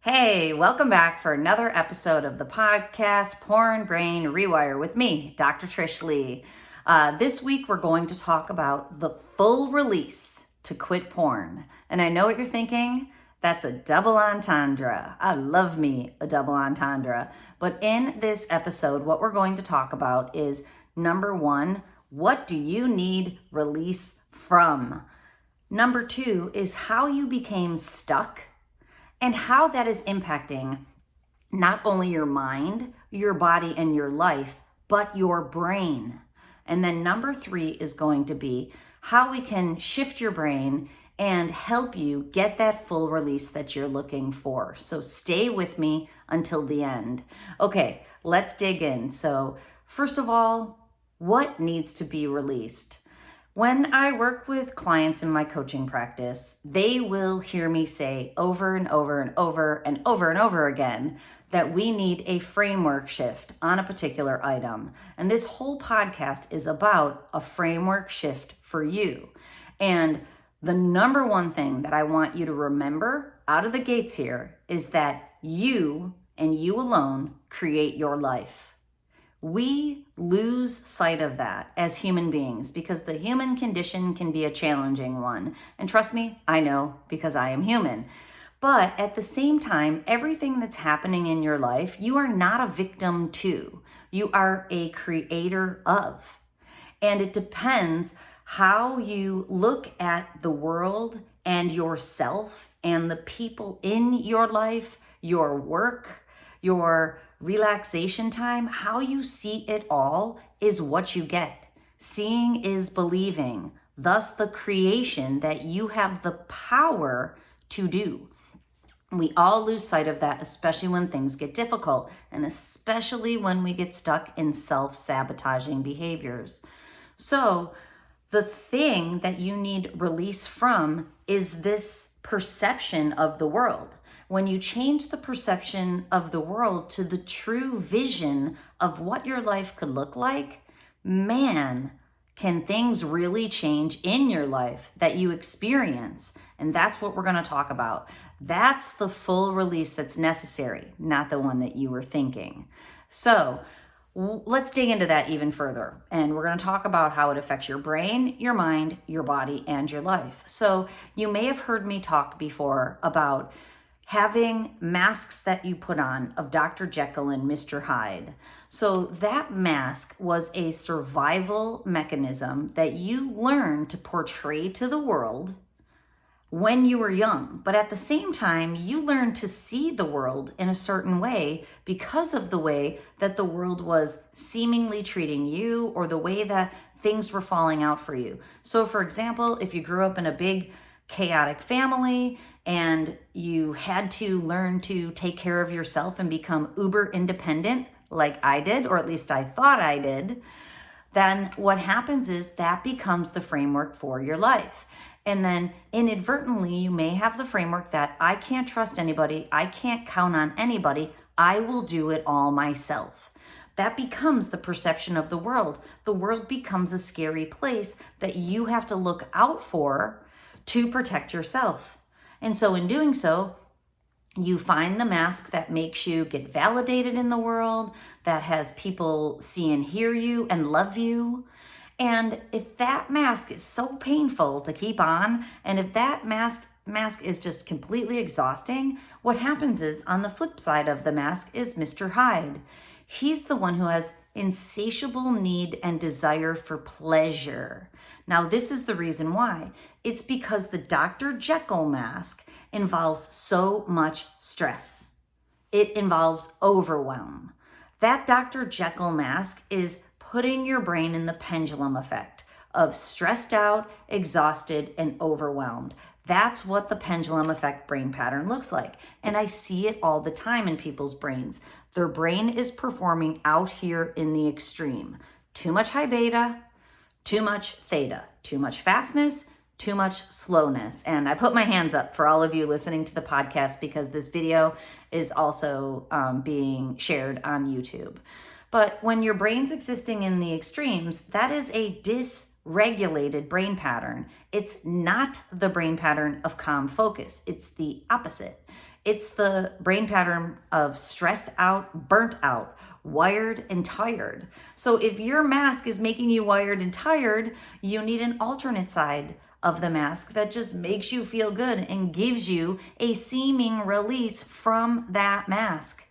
Hey, welcome back for another episode of the podcast Porn Brain Rewire with me, Dr. Trish Leigh. This week we're going to talk about the full release to quit porn. And I know what you're thinking, that's a double entendre. I love me a double entendre. But in this episode, what we're going to talk about is number one, what do you need release from? Number two is how you became stuck and how that is impacting not only your mind, your body, and your life, but your brain. And then number three is going to be how we can shift your brain and help you get that full release that you're looking for. So stay with me until the end. Okay, let's dig in. So first of all, what needs to be released? When I work with clients in my coaching practice, they will hear me say over and over and over and over and over again that we need a framework shift on a particular item. And this whole podcast is about a framework shift for you. And the number one thing that I want you to remember out of the gates here is that you and you alone create your life. We lose sight of that as human beings because the human condition can be a challenging one. And trust me, I know because I am human. But at the same time, everything that's happening in your life, you are not a victim to. You are a creator of. And it depends how you look at the world and yourself and the people in your life, your work, your relaxation time, how you see it all is what you get. Seeing is believing, thus the creation that you have the power to do. We all lose sight of that, especially when things get difficult, and especially when we get stuck in self-sabotaging behaviors. So the thing that you need release from is this perception of the world. When you change the perception of the world to the true vision of what your life could look like, man, can things really change in your life that you experience. And that's what we're going to talk about. That's the full release that's necessary, not the one that you were thinking. So let's dig into that even further. And we're going to talk about how it affects your brain, your mind, your body, and your life. So you may have heard me talk before about having masks that you put on of Dr. Jekyll and Mr. Hyde. So that mask was a survival mechanism that you learned to portray to the world when you were young. But at the same time, you learned to see the world in a certain way because of the way that the world was seemingly treating you or the way that things were falling out for you. So for example, if you grew up in a big chaotic family and you had to learn to take care of yourself and become uber independent like I did, or at least I thought I did, then what happens is that becomes the framework for your life. And then inadvertently, you may have the framework that I can't trust anybody, I can't count on anybody, I will do it all myself. That becomes the perception of the world. The world becomes a scary place that you have to look out for to protect yourself. And so in doing so, you find the mask that makes you get validated in the world, that has people see and hear you and love you. And if that mask is so painful to keep on, and if that mask is just completely exhausting, what happens is on the flip side of the mask is Mr. Hyde. He's the one who has insatiable need and desire for pleasure. Now, this is the reason why. It's because the Dr. Jekyll mask involves so much stress. It involves overwhelm. That Dr. Jekyll mask is putting your brain in the pendulum effect of stressed out, exhausted, and overwhelmed. That's what the pendulum effect brain pattern looks like. And I see it all the time in people's brains. Their brain is performing out here in the extreme. Too much high beta, too much theta, too much fastness, too much slowness. And I put my hands up for all of you listening to the podcast because this video is also being shared on YouTube. But when your brain's existing in the extremes, that is a dysregulated brain pattern. It's not the brain pattern of calm focus. It's the opposite. It's the brain pattern of stressed out, burnt out, wired, and tired. So if your mask is making you wired and tired, you need an alternate side of the mask that just makes you feel good and gives you a seeming release from that mask.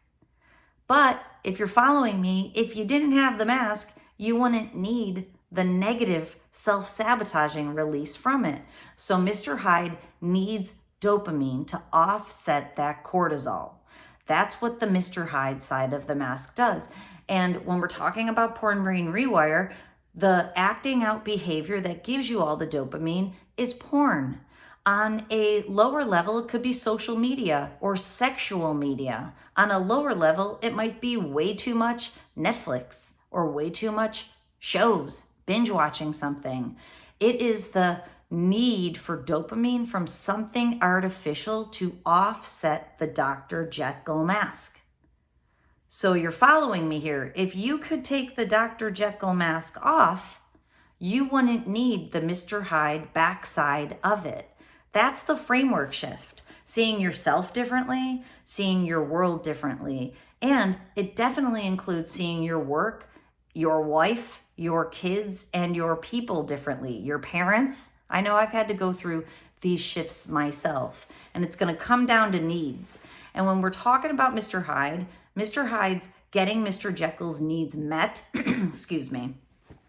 But if you're following me, if you didn't have the mask, you wouldn't need the negative self-sabotaging release from it. So Mr. Hyde needs dopamine to offset that cortisol. That's what the Mr. Hyde side of the mask does. And when we're talking about Porn Brain Rewire, the acting out behavior that gives you all the dopamine is porn. On a lower level, it could be social media or sexual media. On a lower level, it might be way too much Netflix or way too much shows, binge watching something. It is the need for dopamine from something artificial to offset the Dr. Jekyll mask. So you're following me here. If you could take the Dr. Jekyll mask off, you wouldn't need the Mr. Hyde backside of it. That's the framework shift. Seeing yourself differently, seeing your world differently. And it definitely includes seeing your work, your wife, your kids, and your people differently. Your parents. I know I've had to go through these shifts myself, and it's going to come down to needs. And when we're talking about Mr. Hyde's getting Mr. Jekyll's needs met, excuse me,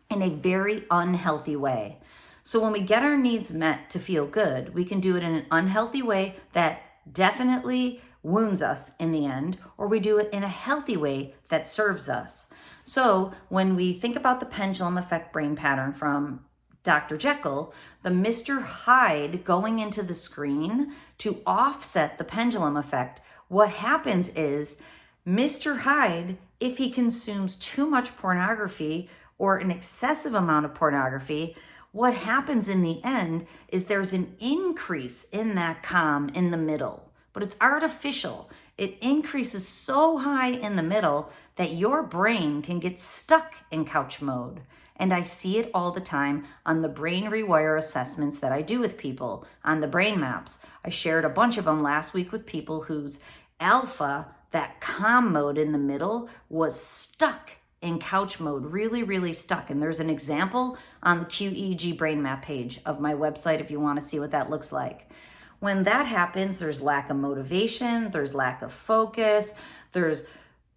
in a very unhealthy way. So when we get our needs met to feel good, we can do it in an unhealthy way that definitely wounds us in the end, or we do it in a healthy way that serves us. So when we think about the pendulum effect brain pattern from Dr. Jekyll, the Mr. Hyde going into the screen to offset the pendulum effect, what happens is Mr. Hyde, if he consumes too much pornography or an excessive amount of pornography, what happens in the end is there's an increase in that calm in the middle, but it's artificial. It increases so high in the middle that your brain can get stuck in couch mode. And I see it all the time on the brain rewire assessments that I do with people on the brain maps. I shared a bunch of them last week with people whose alpha, that calm mode in the middle, was stuck in couch mode, really, really stuck. And there's an example on the QEEG brain map page of my website if you want to see what that looks like. When that happens, there's lack of motivation, there's lack of focus, there's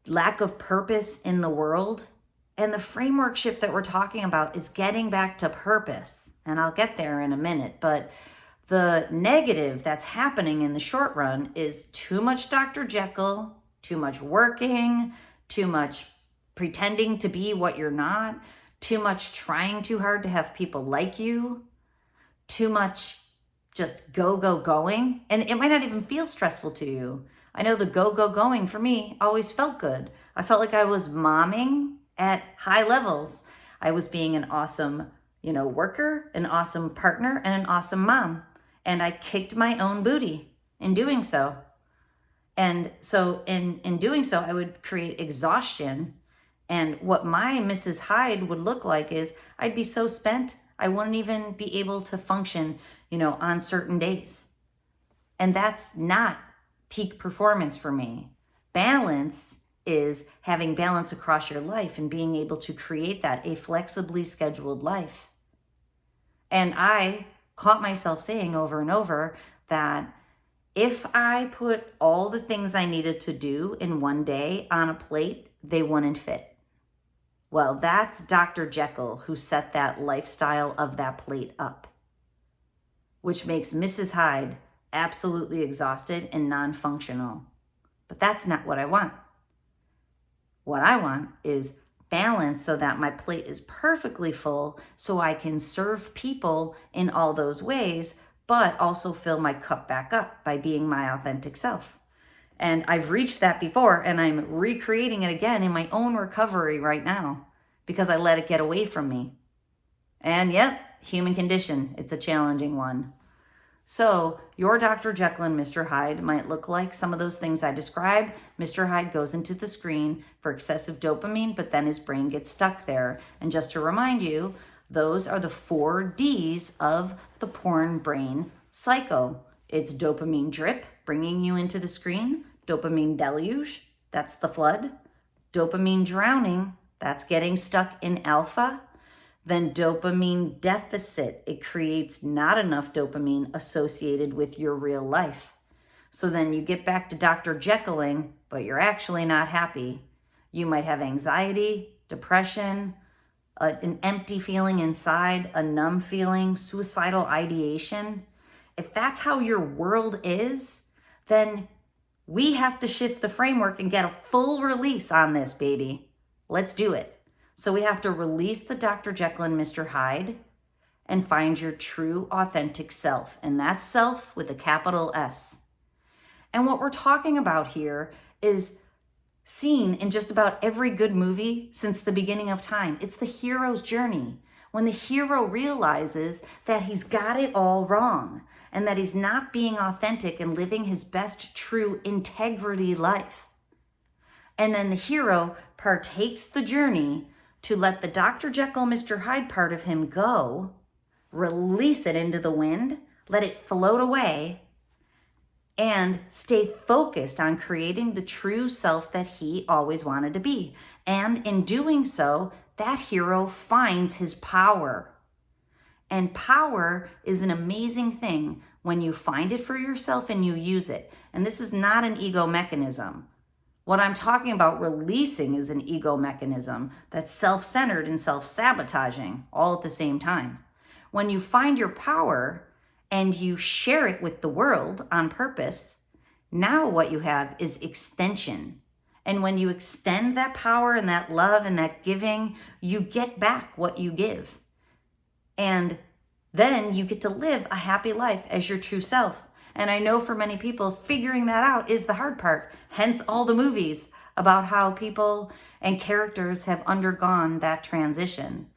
lack of purpose in the world. And the framework shift that we're talking about is getting back to purpose. And I'll get there in a minute, but the negative that's happening in the short run is too much Dr. Jekyll, too much working, too much pretending to be what you're not, too much trying too hard to have people like you, too much just going. And it might not even feel stressful to you. I know the going for me always felt good. I felt like I was momming at high levels. I was being an awesome, worker, an awesome partner, and an awesome mom. And I kicked my own booty in doing so. And so in doing so, I would create exhaustion. And what my Mrs. Hyde would look like is I'd be so spent, I wouldn't even be able to function, on certain days. And that's not peak performance for me. Balance is having balance across your life and being able to create that, a flexibly scheduled life. And I caught myself saying over and over that if I put all the things I needed to do in one day on a plate, they wouldn't fit. Well, that's Dr. Jekyll who set that lifestyle of that plate up, which makes Mrs. Hyde absolutely exhausted and non-functional. But that's not what I want. What I want is balance so that my plate is perfectly full so I can serve people in all those ways, but also fill my cup back up by being my authentic self. And I've reached that before, and I'm recreating it again in my own recovery right now because I let it get away from me. And yep, human condition, it's a challenging one. So your Dr. Jekyll and Mr. Hyde might look like some of those things I described. Mr. Hyde goes into the screen for excessive dopamine, but then his brain gets stuck there. And just to remind you, those are the 4 Ds of the porn brain cycle. It's dopamine drip, bringing you into the screen. Dopamine deluge, that's the flood. Dopamine drowning, that's getting stuck in alpha. Then dopamine deficit, it creates not enough dopamine associated with your real life. So then you get back to Dr. Jekylling, but you're actually not happy. You might have anxiety, depression, an empty feeling inside, a numb feeling, suicidal ideation. If that's how your world is, then we have to shift the framework and get a full release on this, baby. Let's do it. So we have to release the Dr. Jekyll and Mr. Hyde and find your true, authentic self. And that's self with a capital S. And what we're talking about here is seen in just about every good movie since the beginning of time. It's the hero's journey. When the hero realizes that he's got it all wrong and that he's not being authentic and living his best, true integrity life. And then the hero partakes the journey to let the Dr. Jekyll, Mr. Hyde part of him go, release it into the wind, let it float away, and stay focused on creating the true self that he always wanted to be. And in doing so, that hero finds his power. And power is an amazing thing when you find it for yourself and you use it. And this is not an ego mechanism. What I'm talking about releasing is an ego mechanism that's self-centered and self-sabotaging all at the same time. When you find your power and you share it with the world on purpose, now what you have is extension. And when you extend that power and that love and that giving, you get back what you give. And then you get to live a happy life as your true self. And I know for many people, figuring that out is the hard part. Hence all the movies about how people and characters have undergone that transition.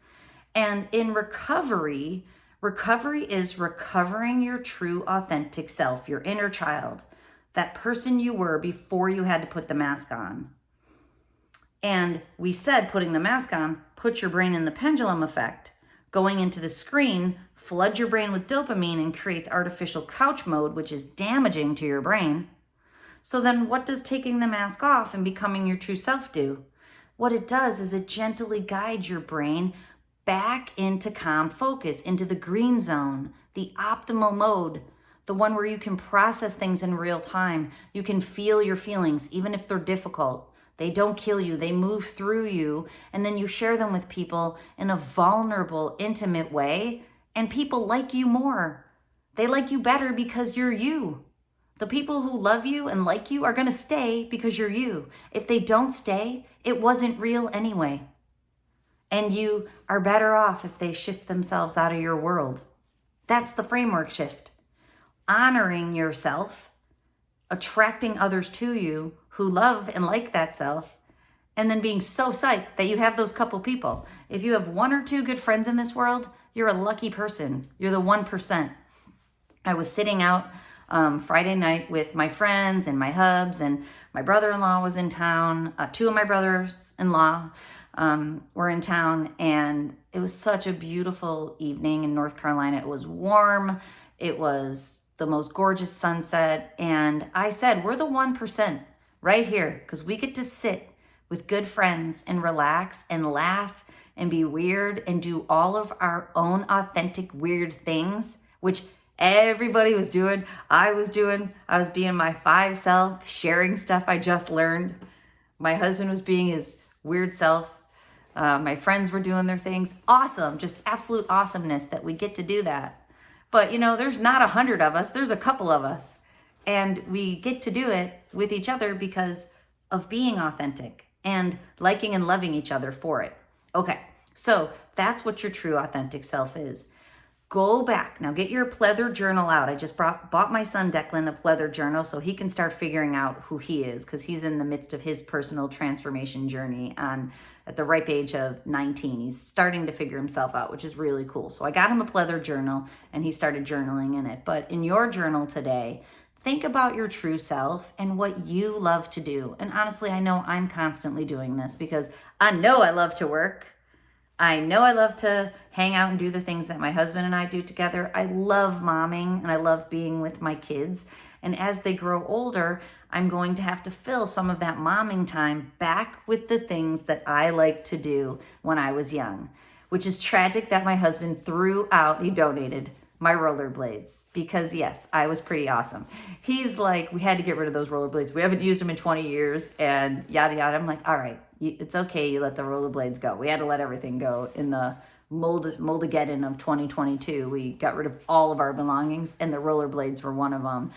And in recovery is recovering your true authentic self, your inner child, that person you were before you had to put the mask on. And we said putting the mask on, put your brain in the pendulum effect. Going into the screen, flood your brain with dopamine and creates artificial couch mode, which is damaging to your brain. So then what does taking the mask off and becoming your true self do? What it does is it gently guides your brain back into calm focus, into the green zone, the optimal mode, the one where you can process things in real time. You can feel your feelings, even if they're difficult. They don't kill you, they move through you, and then you share them with people in a vulnerable, intimate way, and people like you more. They like you better because you're you. The people who love you and like you are gonna stay because you're you. If they don't stay, it wasn't real anyway. And you are better off if they shift themselves out of your world. That's the framework shift. Honoring yourself, attracting others to you who love and like that self, and then being so psyched that you have those couple people. If you have one or two good friends in this world, you're a lucky person. You're the 1%. I was sitting out Friday night with my friends and my hubs, and my brother-in-law was in town. Two of my brothers-in-law were in town, and it was such a beautiful evening in North Carolina. It was warm. It was the most gorgeous sunset. And I said, we're the 1% right here, because we get to sit with good friends and relax and laugh and be weird and do all of our own authentic weird things, which everybody was doing. I was being my 5 self, sharing stuff I just learned. My husband was being his weird self. My friends were doing their things. Awesome, just absolute awesomeness that we get to do that. But there's not 100 of us, there's a couple of us. And we get to do it with each other because of being authentic and liking and loving each other for it. Okay, so that's what your true authentic self is. Go back. Now get your pleather journal out. I just bought my son Declan a pleather journal so he can start figuring out who he is, because he's in the midst of his personal transformation journey at the ripe age of 19. He's starting to figure himself out, which is really cool. So I got him a pleather journal and he started journaling in it. But in your journal today, think about your true self and what you love to do. And honestly, I know I'm constantly doing this because I know I love to work. I know I love to hang out and do the things that my husband and I do together. I love momming and I love being with my kids. And as they grow older, I'm going to have to fill some of that momming time back with the things that I liked to do when I was young, which is tragic that my husband he donated my rollerblades because yes, I was pretty awesome. He's like, we had to get rid of those rollerblades. We haven't used them in 20 years and yada, yada. I'm like, all right, it's okay. You let the rollerblades go. We had to let everything go in the Moldageddon of 2022. We got rid of all of our belongings and the rollerblades were one of them.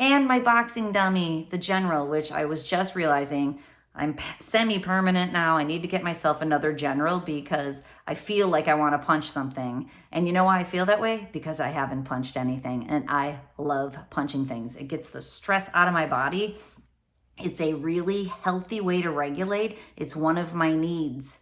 And my boxing dummy, the General, which I was just realizing I'm semi-permanent now. I need to get myself another General because I feel like I want to punch something. And you know why I feel that way? Because I haven't punched anything and I love punching things. It gets the stress out of my body. It's a really healthy way to regulate. It's one of my needs.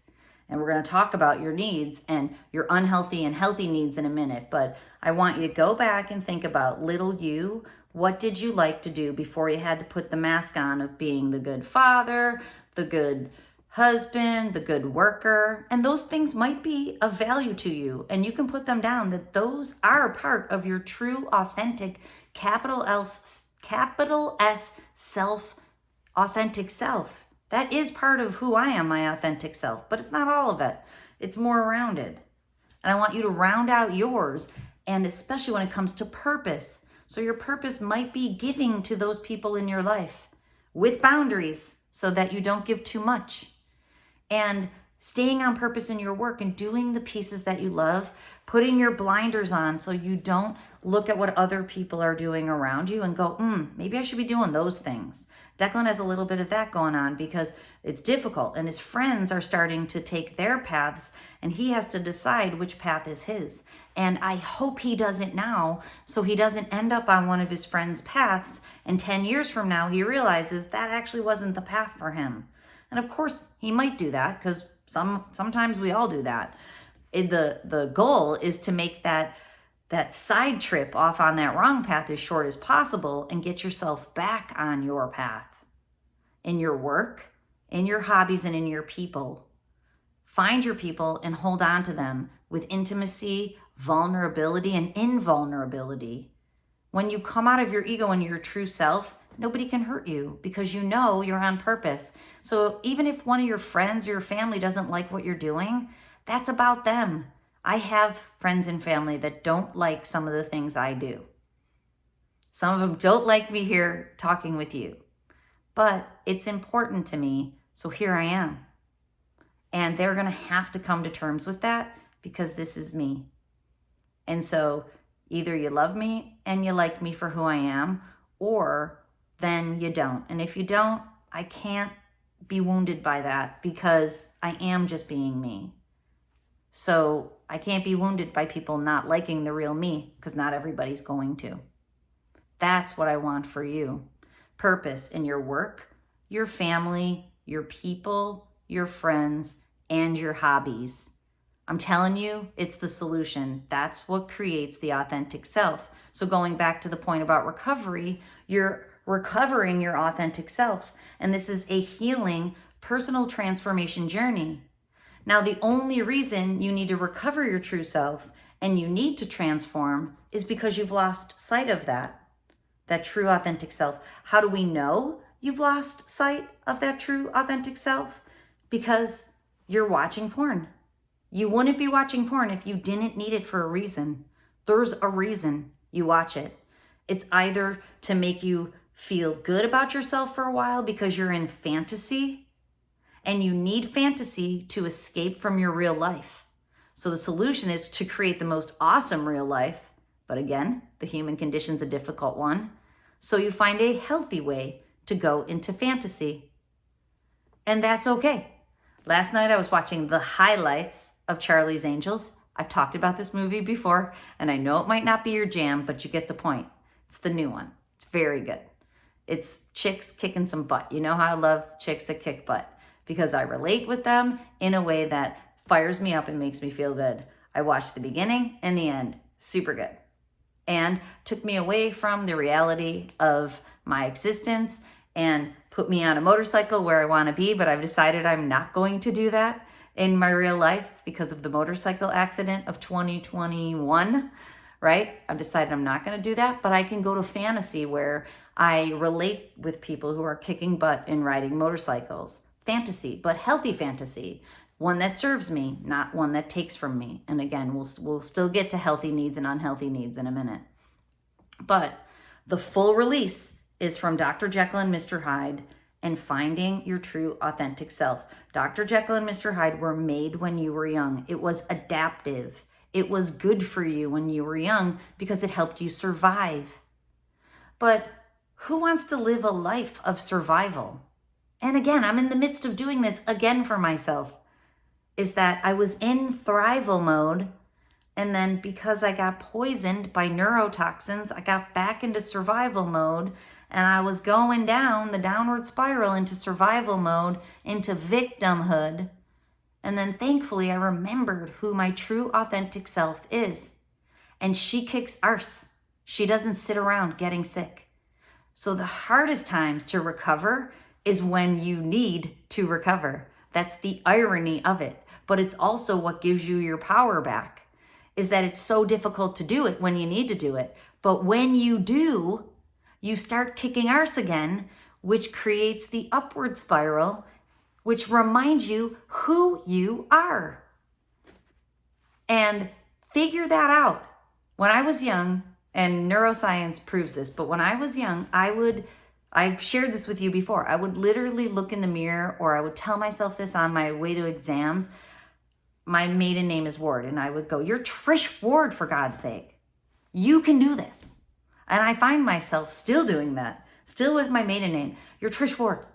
And we're going to talk about your needs and your unhealthy and healthy needs in a minute. But I want you to go back and think about little you. What did you like to do before you had to put the mask on of being the good father, the good husband, the good worker? And those things might be of value to you. And you can put them down, that those are part of your true, authentic, capital S self, authentic self. That is part of who I am, my authentic self, but it's not all of it. It's more rounded. And I want you to round out yours, and especially when it comes to purpose. So your purpose might be giving to those people in your life with boundaries so that you don't give too much. And staying on purpose in your work and doing the pieces that you love, putting your blinders on so you don't look at what other people are doing around you and go, maybe I should be doing those things. Declan has a little bit of that going on because it's difficult and his friends are starting to take their paths and he has to decide which path is his. And I hope he does it now so he doesn't end up on one of his friends' paths and 10 years from now he realizes that actually wasn't the path for him. And of course he might do that because sometimes we all do that. The goal is to make that side trip off on that wrong path as short as possible and get yourself back on your path in your work, in your hobbies, and in your people. Find your people and hold on to them with intimacy, vulnerability, and invulnerability. When you come out of your ego and your true self, nobody can hurt you because you know you're on purpose. So even if one of your friends or your family doesn't like what you're doing, that's about them. I have friends and family that don't like some of the things I do. Some of them don't like me here talking with you, but it's important to me, so here I am. And they're going to have to come to terms with that because this is me. And so either you love me and you like me for who I am, or then you don't. And if you don't, I can't be wounded by that because I am just being me. So I can't be wounded by people not liking the real me because not everybody's going to. That's what I want for you. Purpose in your work, your family, your people, your friends, and your hobbies. I'm telling you, it's the solution. That's what creates the authentic self. So going back to the point about recovery, you're recovering your authentic self. And this is a healing, personal transformation journey. Now, the only reason you need to recover your true self and you need to transform is because you've lost sight of that true authentic self. How do we know you've lost sight of that true authentic self? Because you're watching porn. You wouldn't be watching porn if you didn't need it for a reason. There's a reason you watch it. It's either to make you feel good about yourself for a while because you're in fantasy, and you need fantasy to escape from your real life. So the solution is to create the most awesome real life. But again, the human condition's a difficult one. So you find a healthy way to go into fantasy. And that's okay. Last night I was watching the highlights of Charlie's Angels. I've talked about this movie before, and I know it might not be your jam, but you get the point. It's the new one. It's very good. It's chicks kicking some butt. You know how I love chicks that kick butt, because I relate with them in a way that fires me up and makes me feel good. I watched the beginning and the end. Super good. And took me away from the reality of my existence and put me on a motorcycle where I want to be, but I've decided I'm not going to do that in my real life because of the motorcycle accident of 2021. right? I've decided I'm not going to do that, but I can go to fantasy where I relate with people who are kicking butt and riding motorcycles. Fantasy, but healthy fantasy. One that serves me, not one that takes from me. And again, we'll still get to healthy needs and unhealthy needs in a minute. But the full release is from Dr. Jekyll and Mr. Hyde and finding your true authentic self. Dr. Jekyll and Mr. Hyde were made when you were young. It was adaptive. It was good for you when you were young because it helped you survive. But who wants to live a life of survival? And again, I'm in the midst of doing this again for myself. Is that I was in thrival mode, and then because I got poisoned by neurotoxins, I got back into survival mode, and I was going down the downward spiral into survival mode, into victimhood. And then thankfully, I remembered who my true authentic self is. And she kicks arse. She doesn't sit around getting sick. So the hardest times to recover is when you need to recover. That's the irony of it. But it's also what gives you your power back, is that it's so difficult to do it when you need to do it. But when you do, you start kicking arse again, which creates the upward spiral, which reminds you who you are. And figure that out. When I was young, and neuroscience proves this, but when I was young, I've shared this with you before, I would literally look in the mirror, or I would tell myself this on my way to exams. My maiden name is Ward, and I would go, "You're Trish Ward, for God's sake. You can do this." And I find myself still doing that, still with my maiden name. "You're Trish Ward.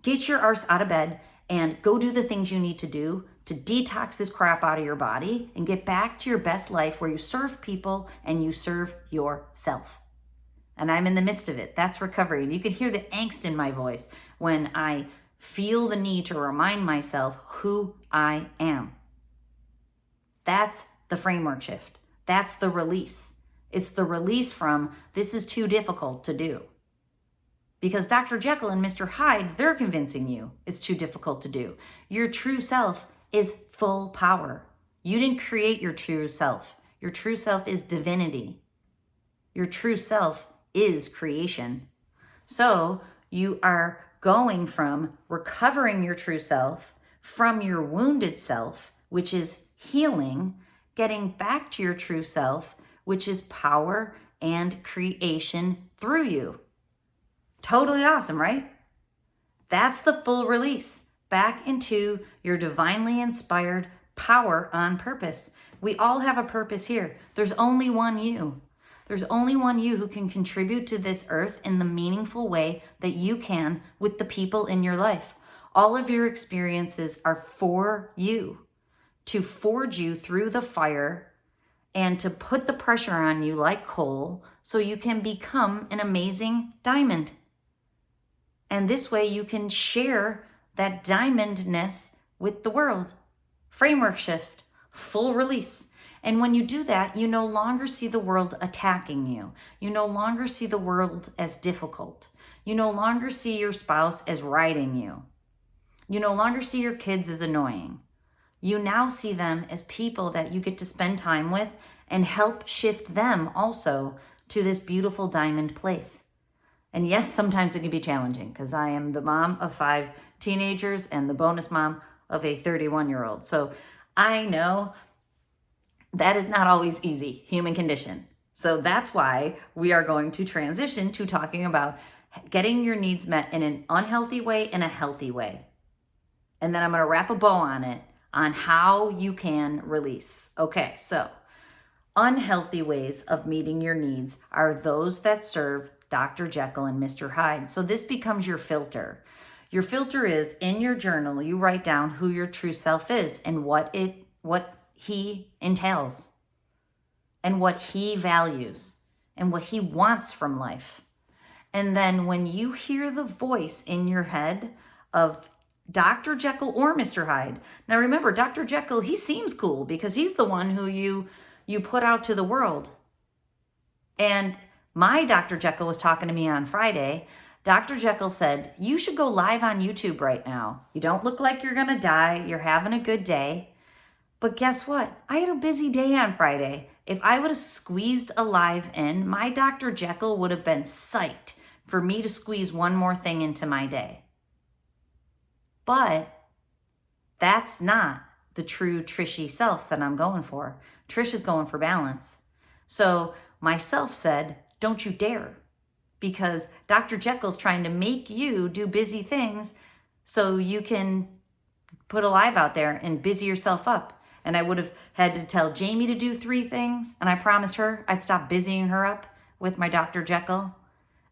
Get your arse out of bed and go do the things you need to do to detox this crap out of your body and get back to your best life where you serve people and you serve yourself." And I'm in the midst of it. That's recovery. And you can hear the angst in my voice when I feel the need to remind myself who I am. That's the framework shift. That's the release. It's the release from this is too difficult to do. Because Dr. Jekyll and Mr. Hyde, they're convincing you it's too difficult to do. Your true self is full power. You didn't create your true self. Your true self is divinity. Your true self is creation. So you are going from recovering your true self from your wounded self, which is healing, getting back to your true self, which is power and creation through you. Totally awesome, right? That's the full release back into your divinely inspired power on purpose. We all have a purpose here. There's only one you. There's only one you who can contribute to this earth in the meaningful way that you can with the people in your life. All of your experiences are for you, to forge you through the fire and to put the pressure on you like coal so you can become an amazing diamond. And this way you can share that diamondness with the world. Framework shift, full release. And when you do that, you no longer see the world attacking you. You no longer see the world as difficult. You no longer see your spouse as riding you. You no longer see your kids as annoying. You now see them as people that you get to spend time with and help shift them also to this beautiful diamond place. And yes, sometimes it can be challenging because I am the mom of 5 teenagers and the bonus mom of a 31-year-old. So I know that is not always easy, human condition. So that's why we are going to transition to talking about getting your needs met in an unhealthy way and a healthy way. And then I'm going to wrap a bow on it on how you can release. Okay, so unhealthy ways of meeting your needs are those that serve Dr. Jekyll and Mr. Hyde. So this becomes your filter. Your filter is in your journal, you write down who your true self is and what he entails and what he values and what he wants from life. And then when you hear the voice in your head of Dr. Jekyll or Mr. Hyde. Now remember, Dr. Jekyll, he seems cool because he's the one who you put out to the world. And my Dr. Jekyll was talking to me on Friday. Dr. Jekyll said, "You should go live on YouTube right now. You don't look like you're going to die. You're having a good day. But guess what? I had a busy day on Friday. If I would have squeezed a live in, my Dr. Jekyll would have been psyched for me to squeeze one more thing into my day. But that's not the true Trishy self that I'm going for. Trish is going for balance. So myself said, don't you dare. Because Dr. Jekyll's trying to make you do busy things so you can put a live out there and busy yourself up. And I would have had to tell Jamie to do 3 things. And I promised her I'd stop busying her up with my Dr. Jekyll.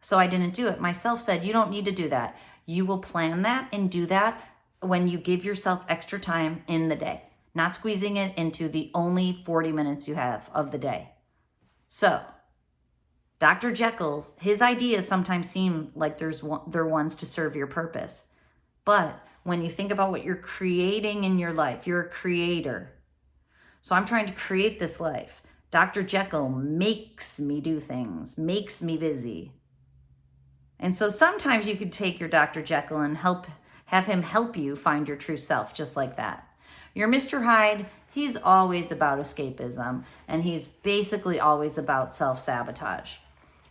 So I didn't do it. Myself said, you don't need to do that. You will plan that and do that when you give yourself extra time in the day, not squeezing it into the only 40 minutes you have of the day. So Dr. Jekyll's, his ideas sometimes seem like they're ones to serve your purpose. But when you think about what you're creating in your life, you're a creator. So I'm trying to create this life. Dr. Jekyll makes me do things, makes me busy. And so sometimes you could take your Dr. Jekyll and have him help you find your true self, just like that. Your Mr. Hyde, he's always about escapism, and he's basically always about self-sabotage.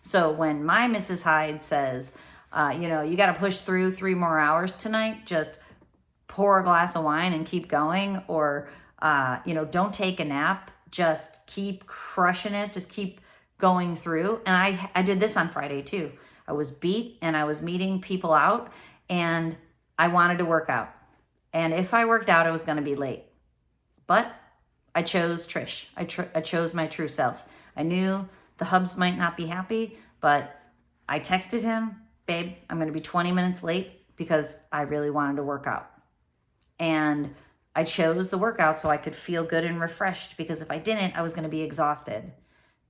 So when my Mrs. Hyde says, you got to push through 3 more hours tonight, just pour a glass of wine and keep going, or, don't take a nap, just keep crushing it, just keep going through. And I did this on Friday too. I was beat and I was meeting people out and I wanted to work out. And if I worked out, I was going to be late. But I chose Trish. I chose my true self. I knew the hubs might not be happy, but I texted him, babe, I'm going to be 20 minutes late because I really wanted to work out. And I chose the workout so I could feel good and refreshed, because if I didn't, I was going to be exhausted.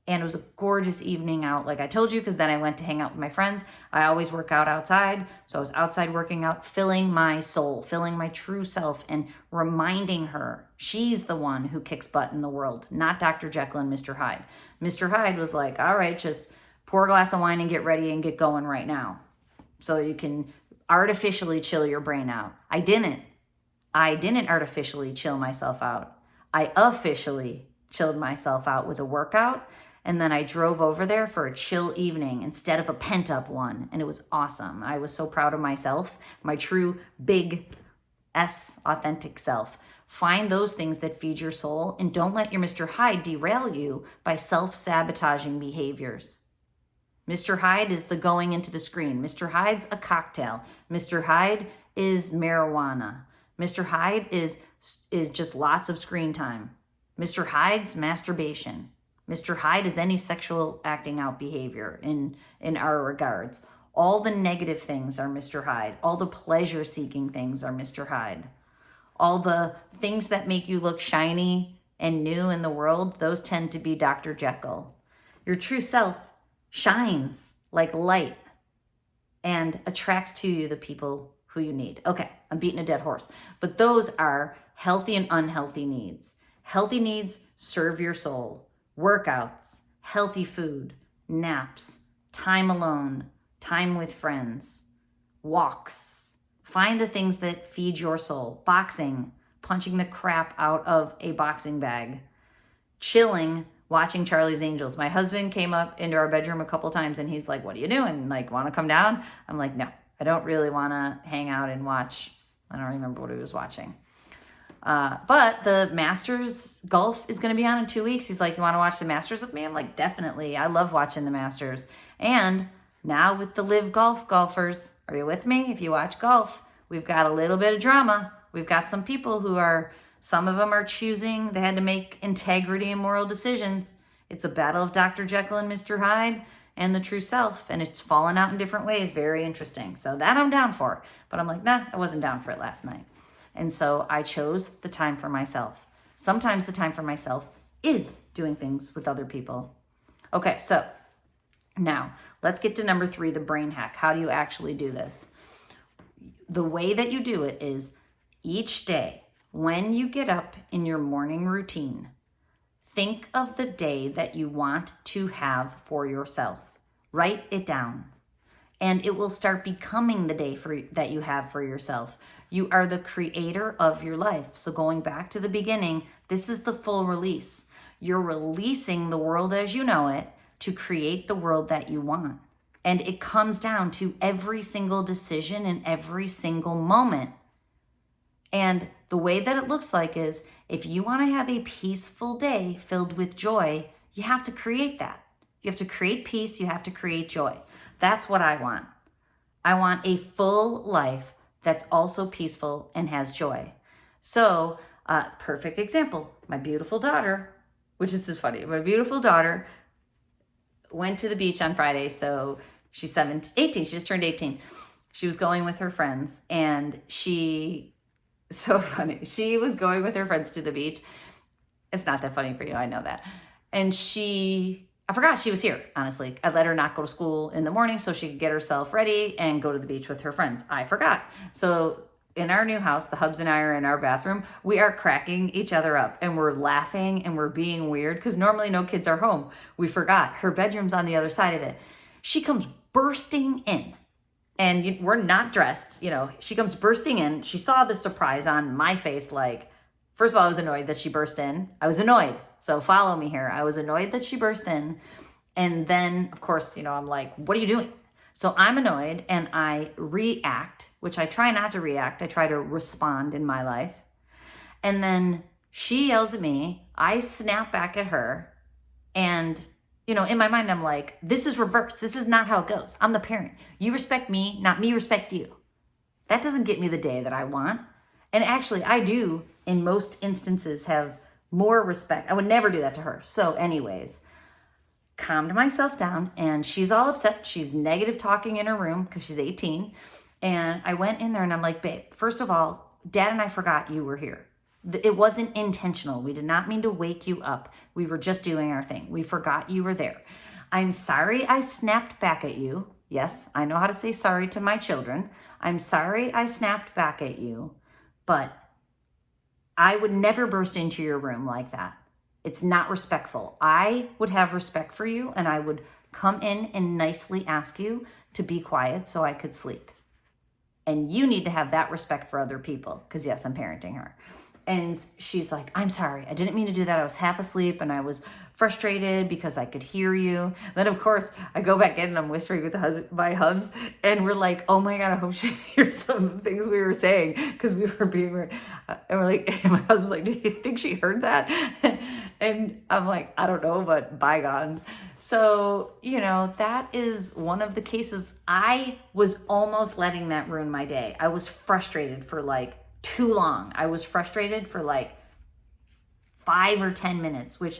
And it was a gorgeous evening out, like I told you, because then I went to hang out with my friends. I always work out outside. So I was outside working out, filling my soul, filling my true self, and reminding her she's the one who kicks butt in the world, not Dr. Jekyll and Mr. Hyde. Mr. Hyde was like, all right, just pour a glass of wine and get ready and get going right now, so you can artificially chill your brain out. I didn't artificially chill myself out. I officially chilled myself out with a workout. And then I drove over there for a chill evening instead of a pent up one. And it was awesome. I was so proud of myself, my true big S authentic self. Find those things that feed your soul, and don't let your Mr. Hyde derail you by self-sabotaging behaviors. Mr. Hyde is the going into the screen. Mr. Hyde's a cocktail. Mr. Hyde is marijuana. Mr. Hyde is just lots of screen time. Mr. Hyde's masturbation. Mr. Hyde is any sexual acting out behavior in our regards. All the negative things are Mr. Hyde. All the pleasure-seeking things are Mr. Hyde. All the things that make you look shiny and new in the world, those tend to be Dr. Jekyll. Your true self shines like light and attracts to you the people who you need. Okay, I'm beating a dead horse. But those are healthy and unhealthy needs. Healthy needs serve your soul. Workouts, healthy food, naps, time alone, time with friends, walks. Find the things that feed your soul. Boxing, punching the crap out of a boxing bag. Chilling, watching Charlie's Angels. My husband came up into our bedroom a couple times and he's like, what are you doing? Like, want to come down? I'm like, no, I don't really want to hang out and watch. I don't remember what he was watching. But the Masters golf is going to be on in 2 weeks. He's like, you want to watch the Masters with me? I'm like, definitely. I love watching the Masters. And now with the live golfers, are you with me? If you watch golf, we've got a little bit of drama. We've got some people some of them are choosing, they had to make integrity and moral decisions. It's a battle of Dr. Jekyll and Mr. Hyde and the true self. And it's fallen out in different ways. Very interesting. So that I'm down for. But I'm like, nah, I wasn't down for it last night. And so I chose the time for myself. Sometimes the time for myself is doing things with other people. Okay, so now let's get to number 3, the brain hack. How do you actually do this? The way that you do it is each day when you get up in your morning routine, think of the day that you want to have for yourself. Write it down. and it will start becoming the day that you have for yourself. You are the creator of your life. So going back to the beginning, this is the full release. You're releasing the world as you know it to create the world that you want. And it comes down to every single decision in every single moment. And the way that it looks like is, if you want to have a peaceful day filled with joy, you have to create that. You have to create peace. You have to create joy. That's what I want. I want a full life that's also peaceful and has joy. So, perfect example, my beautiful daughter, which is just funny. My beautiful daughter went to the beach on Friday. So she's 18. She just turned 18. She was going with her friends, and so funny. She was going with her friends to the beach. It's not that funny for you. I know that. And I forgot she was here, honestly. I let her not go to school in the morning so she could get herself ready and go to the beach with her friends. I forgot. So in our new house, the hubs and I are in our bathroom. We are cracking each other up, and we're laughing and we're being weird because normally no kids are home. We forgot. Her bedroom's on the other side of it. She comes bursting in. And we're not dressed, she comes bursting in. She saw the surprise on my face. Like, first of all, I was annoyed that she burst in. I was annoyed. So follow me here. I was annoyed that she burst in. And then, of course, I'm like, what are you doing? So I'm annoyed and I react, which I try not to react. I try to respond in my life. And then she yells at me. I snap back at her. And in my mind, I'm like, this is reverse. This is not how it goes. I'm the parent. You respect me, not me respect you. That doesn't get me the day that I want. And actually, I do, in most instances, have more respect. I would never do that to her. So anyways, calmed myself down, and she's all upset. She's negative talking in her room because she's 18. And I went in there and I'm like, babe, first of all, Dad and I forgot you were here. It wasn't intentional. We did not mean to wake you up. We were just doing our thing. We forgot you were there. I'm sorry I snapped back at you. Yes, I know how to say sorry to my children. I'm sorry I snapped back at you, but I would never burst into your room like that. It's not respectful. I would have respect for you, and I would come in and nicely ask you to be quiet so I could sleep. And you need to have that respect for other people, because yes, I'm parenting her. And she's like, I'm sorry. I didn't mean to do that. I was half asleep and I was frustrated because I could hear you. Then, of course, I go back in and I'm whispering with my hubs. And we're like, oh my God, I hope she hears some of the things we were saying because we were being weird. And we're like, and my husband's like, do you think she heard that? And I'm like, I don't know, but bygones. So, that is one of the cases. I was almost letting that ruin my day. I was frustrated for too long. I was frustrated for 5 or 10 minutes, which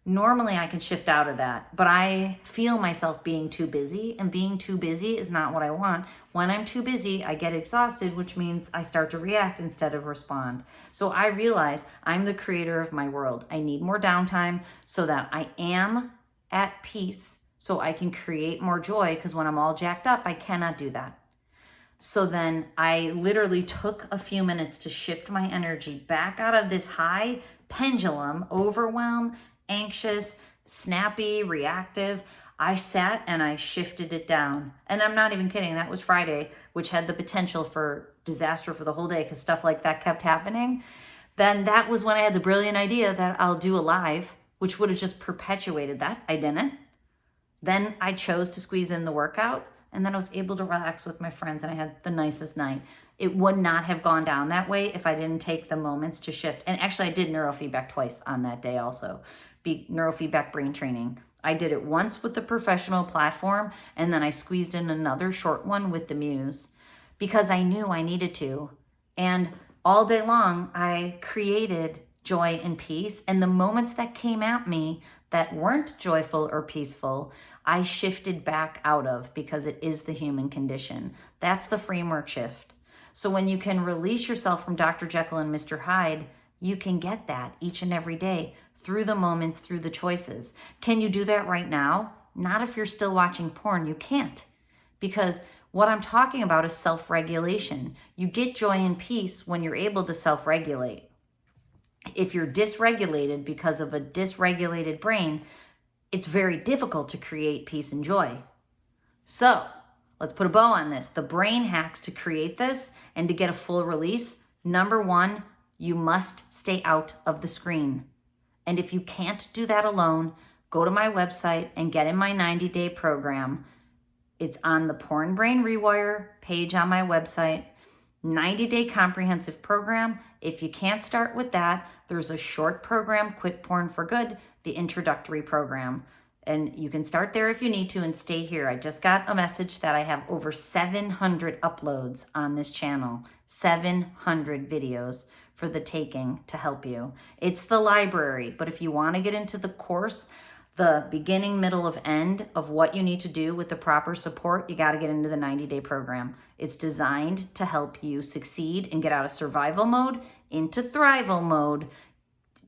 normally I can shift out of that, but I feel myself being too busy, and being too busy is not what I want. When I'm too busy, I get exhausted, which means I start to react instead of respond. So I realize I'm the creator of my world. I need more downtime so that I am at peace, so I can create more joy, because when I'm all jacked up, I cannot do that. So then I literally took a few minutes to shift my energy back out of this high pendulum, overwhelm, anxious, snappy, reactive. I sat and I shifted it down. And I'm not even kidding. That was Friday, which had the potential for disaster for the whole day because stuff like that kept happening. Then that was when I had the brilliant idea that I'll do a live, which would have just perpetuated that. I didn't. Then I chose to squeeze in the workout. And then I was able to relax with my friends, and I had the nicest night. It would not have gone down that way if I didn't take the moments to shift. And actually, I did neurofeedback twice on that day also. Neurofeedback brain training. I did it once with the professional platform, and then I squeezed in another short one with the Muse because I knew I needed to. And all day long, I created joy and peace. And the moments that came at me that weren't joyful or peaceful, I shifted back out of, because it is the human condition. That's the framework shift. So when you can release yourself from Dr. Jekyll and Mr. Hyde, you can get that each and every day through the moments, through the choices. Can you do that right now? Not if you're still watching porn. You can't, because what I'm talking about is self-regulation. You get joy and peace when you're able to self-regulate. If you're dysregulated because of a dysregulated brain, it's very difficult to create peace and joy. So let's put a bow on this. The brain hacks to create this and to get a full release. Number one, you must stay out of the screen. And if you can't do that alone, go to my website and get in my 90-day program. It's on the Porn Brain Rewire page on my website. 90-day comprehensive program. If you can't start with that, there's a short program, Quit Porn for Good, the introductory program. And you can start there if you need to and stay here. I just got a message that I have over 700 uploads on this channel, 700 videos for the taking to help you. It's the library, but if you want to get into the course, the beginning, middle, of end of what you need to do with the proper support, you got to get into the 90-day program. It's designed to help you succeed and get out of survival mode into thrival mode,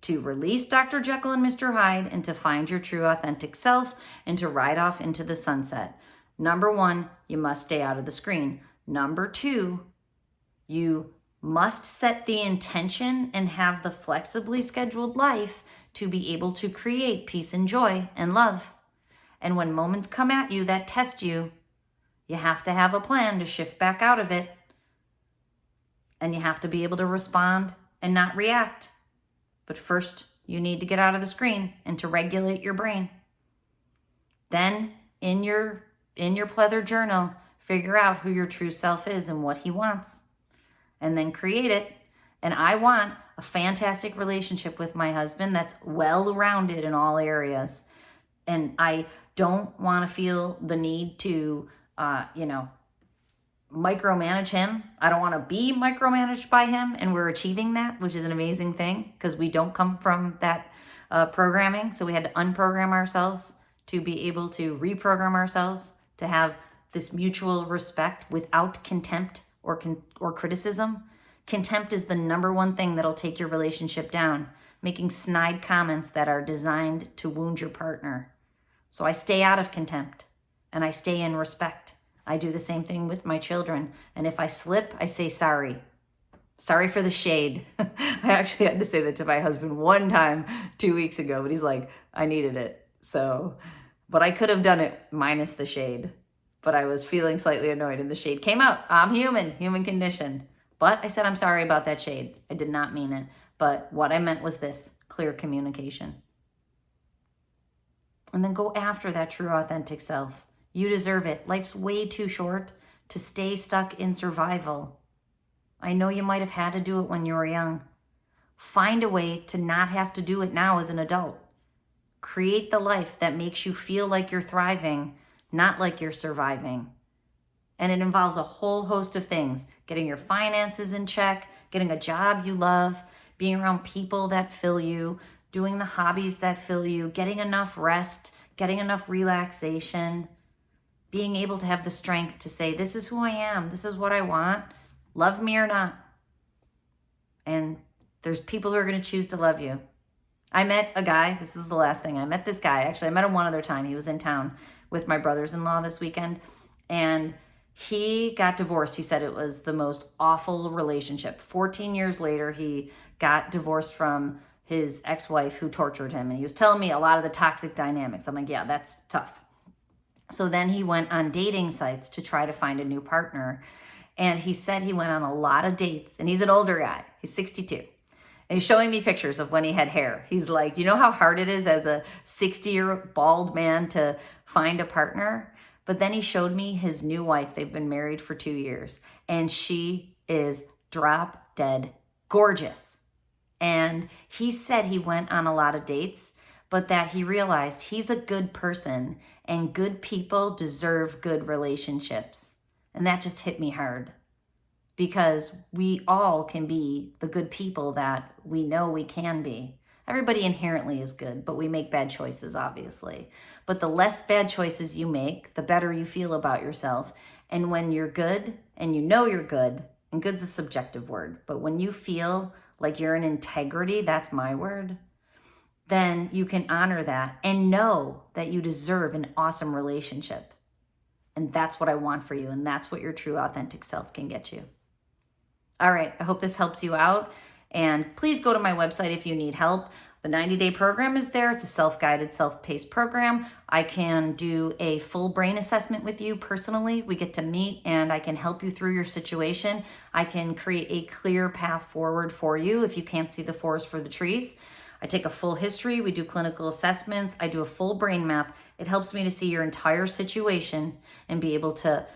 to release Dr. Jekyll and Mr. Hyde and to find your true authentic self and to ride off into the sunset. Number one, you must stay out of the screen. Number two, you must set the intention and have the flexibly scheduled life to be able to create peace and joy and love. And when moments come at you that test you, you have to have a plan to shift back out of it. And you have to be able to respond and not react. But first, you need to get out of the screen and to regulate your brain. Then, in your pleather journal, figure out who your true self is and what he wants. And then create it. And I want a fantastic relationship with my husband that's well-rounded in all areas. And I don't want to feel the need to, micromanage him. I don't want to be micromanaged by him. And we're achieving that, which is an amazing thing because we don't come from that programming. So we had to unprogram ourselves to be able to reprogram ourselves to have this mutual respect without contempt or criticism. Contempt is the number one thing that'll take your relationship down, making snide comments that are designed to wound your partner. So I stay out of contempt and I stay in respect. I do the same thing with my children. And if I slip, I say sorry. Sorry for the shade. I actually had to say that to my husband one time 2 weeks ago, but he's like, I needed it. So, but I could have done it minus the shade. But I was feeling slightly annoyed and the shade came out. I'm human condition. But I said, I'm sorry about that shade. I did not mean it. But what I meant was this, clear communication. And then go after that true authentic self. You deserve it. Life's way too short to stay stuck in survival. I know you might have had to do it when you were young. Find a way to not have to do it now as an adult. Create the life that makes you feel like you're thriving, not like you're surviving. And it involves a whole host of things. Getting your finances in check, getting a job you love, being around people that fill you, doing the hobbies that fill you, getting enough rest, getting enough relaxation, being able to have the strength to say, this is who I am, this is what I want, love me or not. And there's people who are going to choose to love you. I met a guy, this is the last thing, I met this guy, actually I met him one other time. He was in town with my brothers-in-law this weekend, and he got divorced. He said it was the most awful relationship. 14 years later, he got divorced from his ex-wife who tortured him. And he was telling me a lot of the toxic dynamics. I'm like, yeah, that's tough. So then he went on dating sites to try to find a new partner. And he said he went on a lot of dates. And he's an older guy. He's 62. And he's showing me pictures of when he had hair. He's like, do you know how hard it is as a 60-year bald man to find a partner? But then he showed me his new wife. They've been married for 2 years. And she is drop dead gorgeous. And he said he went on a lot of dates, but that he realized he's a good person and good people deserve good relationships. And that just hit me hard because we all can be the good people that we know we can be. Everybody inherently is good, but we make bad choices, obviously. But the less bad choices you make, the better you feel about yourself. And when you're good and you know you're good, and good's a subjective word, but when you feel like you're in integrity, that's my word, then you can honor that and know that you deserve an awesome relationship. And that's what I want for you. And that's what your true authentic self can get you. All right. I hope this helps you out. And please go to my website if you need help. The 90-day program is there. It's a self-guided, self-paced program. I can do a full brain assessment with you personally. We get to meet and I can help you through your situation. I can create a clear path forward for you if you can't see the forest for the trees. I take a full history. We do clinical assessments. I do a full brain map. It helps me to see your entire situation and be able to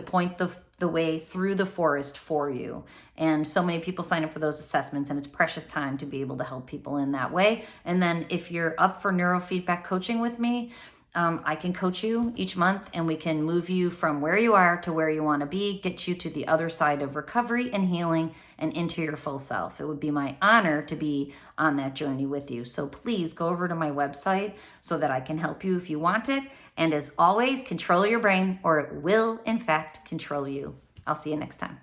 point the way through the forest for you. And so many people sign up for those assessments, and it's precious time to be able to help people in that way. And then if you're up for neurofeedback coaching with me, I can coach you each month, and we can move you from where you are to where you want to be, get you to the other side of recovery and healing and into your full self. It would be my honor to be on that journey with you. So please go over to my website so that I can help you if you want it. And as always, control your brain, or it will, in fact, control you. I'll see you next time.